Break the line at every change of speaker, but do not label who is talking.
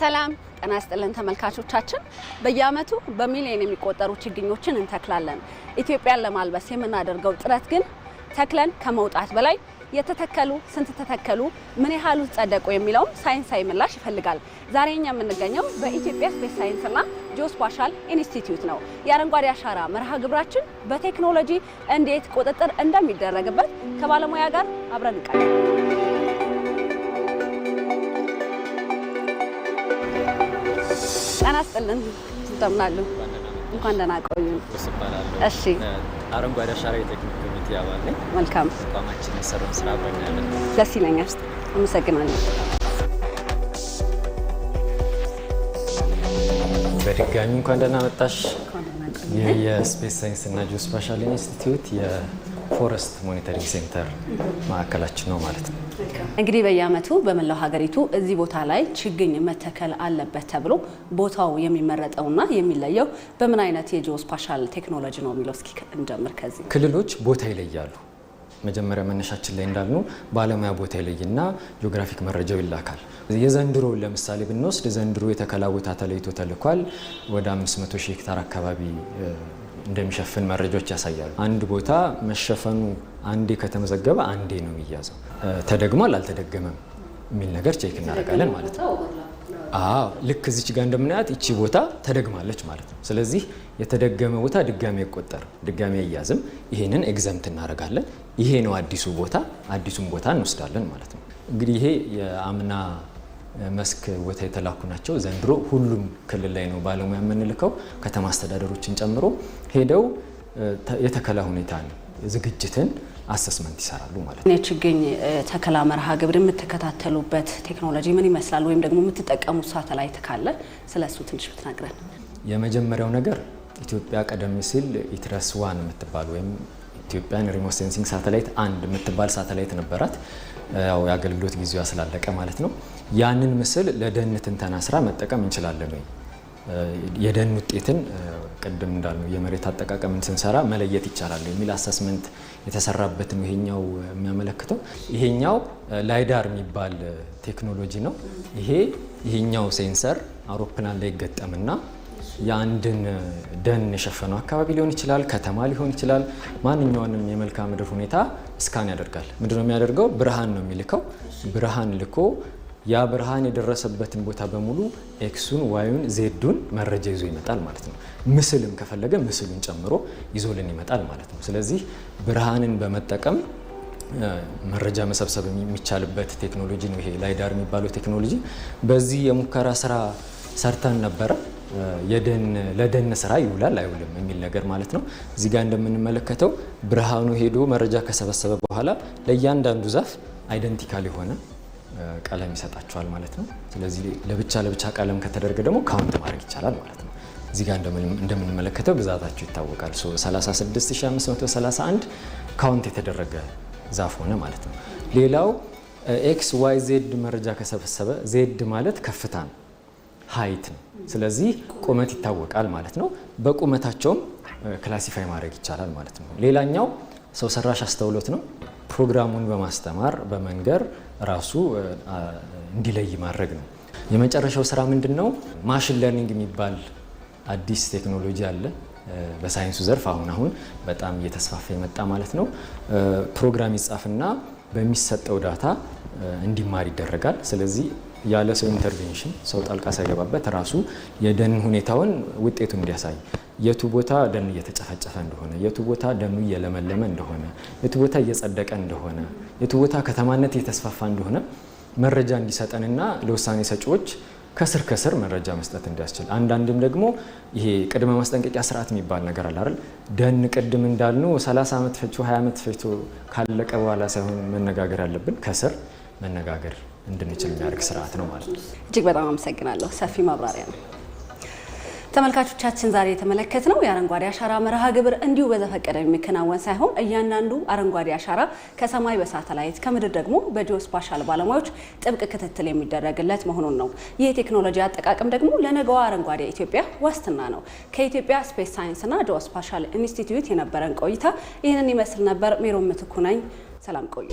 ሰላም ጤና ይስጥልን ተመልካቾቻችን፣ በየአመቱ በሚሊዮን የሚቆጠሩ ችግኞችን እንተክላለን። ኢትዮጵያን ለማልበስ የምናደርገው ጥረት ግን ተክለን ከመውጣት በላይ የተተከሉ ስንት ተተከሉ፣ ምን ያህሉ ጸደቁ የሚለው ሳይንሳዊ ምላሽ ይፈልጋል። ዛሬ እኛ የምንገኘው በኢትዮጵያ ስፔስ ሳይንስና ጂኦስፓሻል ኢንስቲትዩት ነው። የአረንጓዴ አሻራ መርሃ ግብራችን በቴክኖሎጂ እንዴት ቁጥጥር እንደሚደረግበት ከባለሙያ ጋር አብረን እንቀጥላለን። ጤና ይስጥልን እንደምናሉ፣ እንኳን ደህና ቆዩ። እሺ፣
አረንጓዴ አሻራ የቴክኒክ ኮሚቴ አባል ነኝ።
መልካም።
ተቋማችን የሰራውን ስራ አብረን ያለን
ደስ ይለኛል። አመሰግናለሁ።
በድጋሚ እንኳን ደህና መጣሽ። የስፔስ ሳይንስ እና ጂኦስፓሻል ኢንስቲትዩት የፎረስት ሞኒተሪንግ ሴንተር ማዕከላችን ነው ማለት ነው።
እንግዲህ በየአመቱ በመላው ሀገሪቱ እዚህ ቦታ ላይ ችግኝ መተከል አለበት ተብሎ ቦታው የሚመረጠውና የሚለየው በምን አይነት የጂኦስፓሻል ቴክኖሎጂ ነው የሚለው እስኪ እንጀምር። ከዚህ
ክልሎች ቦታ ይለያሉ። መጀመሪያ መነሻችን ላይ እንዳልነው ባለሙያ ቦታ ይለይና ጂኦግራፊክ መረጃው ይላካል። የዘንድሮ ለምሳሌ ብንወስድ ዘንድሮ የተከላ ቦታ ተለይቶ ተልኳል። ወደ 500 ሺህ ሄክታር አካባቢ እንደሚሸፍን መረጃዎች ያሳያሉ። አንድ ቦታ መሸፈኑ አንዴ ከተመዘገበ አንዴ ነው የሚያዘው። ተደግሟል አልተደገመም የሚል ነገር ቼክ እናደርጋለን ማለት ነው። ልክ እዚች ጋር እንደምናያት እቺ ቦታ ተደግማለች ማለት ነው። ስለዚህ የተደገመ ቦታ ድጋሚ አይቆጠርም፣ ድጋሚ አይያዝም። ይሄንን ኤግዘምት እናደርጋለን። ይሄ ነው አዲሱ ቦታ፣ አዲሱን ቦታ እንወስዳለን ማለት ነው። እንግዲህ ይሄ የአምና መስክ ቦታ የተላኩ ናቸው። ዘንድሮ ሁሉም ክልል ላይ ነው ባለሙያ የምንልከው ከተማ አስተዳደሮችን ጨምሮ ሄደው የተከላ ሁኔታን ዝግጅትን አሰስመንት ይሰራሉ ማለት ነው።
የችግኝ ተከላ መርሃ ግብር የምትከታተሉበት ቴክኖሎጂ ምን ይመስላል? ወይም ደግሞ የምትጠቀሙት ሳተላይት ካለ ስለሱ ትንሽ ብትነግረን።
የመጀመሪያው ነገር ኢትዮጵያ ቀደም ሲል ኢትረስ ዋን የምትባል ወይም ኢትዮጵያን ሪሞት ሴንሲንግ ሳተላይት አንድ የምትባል ሳተላይት ነበራት። ያው የአገልግሎት ጊዜዋ ስላለቀ ማለት ነው። ያንን ምስል ለደን ትንተና ስራ መጠቀም እንችላለን ወይ? የደን ውጤትን ቅድም እንዳልነው የመሬት አጠቃቀምን ስንሰራ መለየት ይቻላል የሚል አሰስመንት የተሰራበት ነው ይሄኛው የሚያመለክተው። ይሄኛው ላይዳር የሚባል ቴክኖሎጂ ነው። ይሄኛው ሴንሰር አውሮፕላን ላይ ይገጠምና የአንድን ደን የሸፈነው አካባቢ ሊሆን ይችላል፣ ከተማ ሊሆን ይችላል፣ ማንኛውንም የመልክዓ ምድር ሁኔታ ስካን ያደርጋል። ምንድነው የሚያደርገው? ብርሃን ነው የሚልከው። ብርሃን ልኮ ያ ብርሃን የደረሰበትን ቦታ በሙሉ ኤክሱን፣ ዋዩን፣ ዜዱን መረጃ ይዞ ይመጣል ማለት ነው። ምስልም ከፈለገ ምስሉን ጨምሮ ይዞልን ይመጣል ማለት ነው። ስለዚህ ብርሃንን በመጠቀም መረጃ መሰብሰብ የሚቻልበት ቴክኖሎጂ ነው ይሄ ላይዳር የሚባለው ቴክኖሎጂ። በዚህ የሙከራ ስራ ሰርተን ነበረ። ለደን ስራ ይውላል አይውልም የሚል ነገር ማለት ነው። እዚህ ጋር እንደምንመለከተው ብርሃኑ ሄዶ መረጃ ከሰበሰበ በኋላ ለእያንዳንዱ ዛፍ አይደንቲካል የሆነ ቀለም ይሰጣቸዋል ማለት ነው። ስለዚህ ለብቻ ቀለም ከተደረገ ደግሞ ካውንት ማድረግ ይቻላል ማለት ነው። እዚህ ጋር እንደምንመለከተው ብዛታቸው ይታወቃል። 36531 ካውንት የተደረገ ዛፍ ሆነ ማለት ነው። ሌላው ኤክስ ዋይ ዜድ መረጃ ከሰበሰበ ዜድ ማለት ከፍታ ነው፣ ሀይት ነው። ስለዚህ ቁመት ይታወቃል ማለት ነው። በቁመታቸውም ክላሲፋይ ማድረግ ይቻላል ማለት ነው። ሌላኛው ሰው ሰራሽ አስተውሎት ነው። ፕሮግራሙን በማስተማር በመንገር ራሱ እንዲለይ ማድረግ ነው። የመጨረሻው ስራ ምንድን ነው? ማሽን ለርኒንግ የሚባል አዲስ ቴክኖሎጂ አለ በሳይንሱ ዘርፍ አሁን በጣም እየተስፋፋ የመጣ ማለት ነው። ፕሮግራም ይጻፍና በሚሰጠው ዳታ እንዲማር ይደረጋል። ስለዚህ ያለ ሰው ኢንተርቬንሽን ሰው ጣልቃ ሳይገባበት ራሱ የደን ሁኔታውን ውጤቱን እንዲያሳይ፣ የቱ ቦታ ደኑ እየተጨፈጨፈ እንደሆነ፣ የቱ ቦታ ደኑ እየለመለመ እንደሆነ፣ የቱ ቦታ እየጸደቀ እንደሆነ፣ የቱ ቦታ ከተማነት እየተስፋፋ እንደሆነ መረጃ እንዲሰጠንና ለውሳኔ ሰጪዎች ከስር መረጃ መስጠት እንዲያስችል፣ አንዳንድም ደግሞ ይሄ ቅድመ ማስጠንቀቂያ ስርዓት የሚባል ነገር አለ አይደል? ደን ቅድም እንዳልነው 30 ዓመት ፈጅቶ 20 ዓመት ፈጅቶ ካለቀ በኋላ ሳይሆን መነጋገር ያለብን ከስር መነጋገር እንድንችል የሚያደርግ ስርዓት ነው ማለት ነው።
እጅግ በጣም አመሰግናለሁ። ሰፊ ማብራሪያ ነው። ተመልካቾቻችን ዛሬ የተመለከትነው የአረንጓዴ አሻራ መርሃ ግብር እንዲሁ በዘፈቀደ የሚከናወን ሳይሆን እያንዳንዱ አረንጓዴ አሻራ ከሰማይ በሳተላይት ከምድር ደግሞ በጂኦስፓሻል ባለሙያዎች ጥብቅ ክትትል የሚደረግለት መሆኑን ነው። ይህ የቴክኖሎጂ አጠቃቀም ደግሞ ለነገዋ አረንጓዴ ኢትዮጵያ ዋስትና ነው። ከኢትዮጵያ ስፔስ ሳይንስና ጂኦስፓሻል ኢንስቲትዩት የነበረን ቆይታ ይህንን ይመስል ነበር። ሜሮን ምትኩ ነኝ። ሰላም ቆዩ።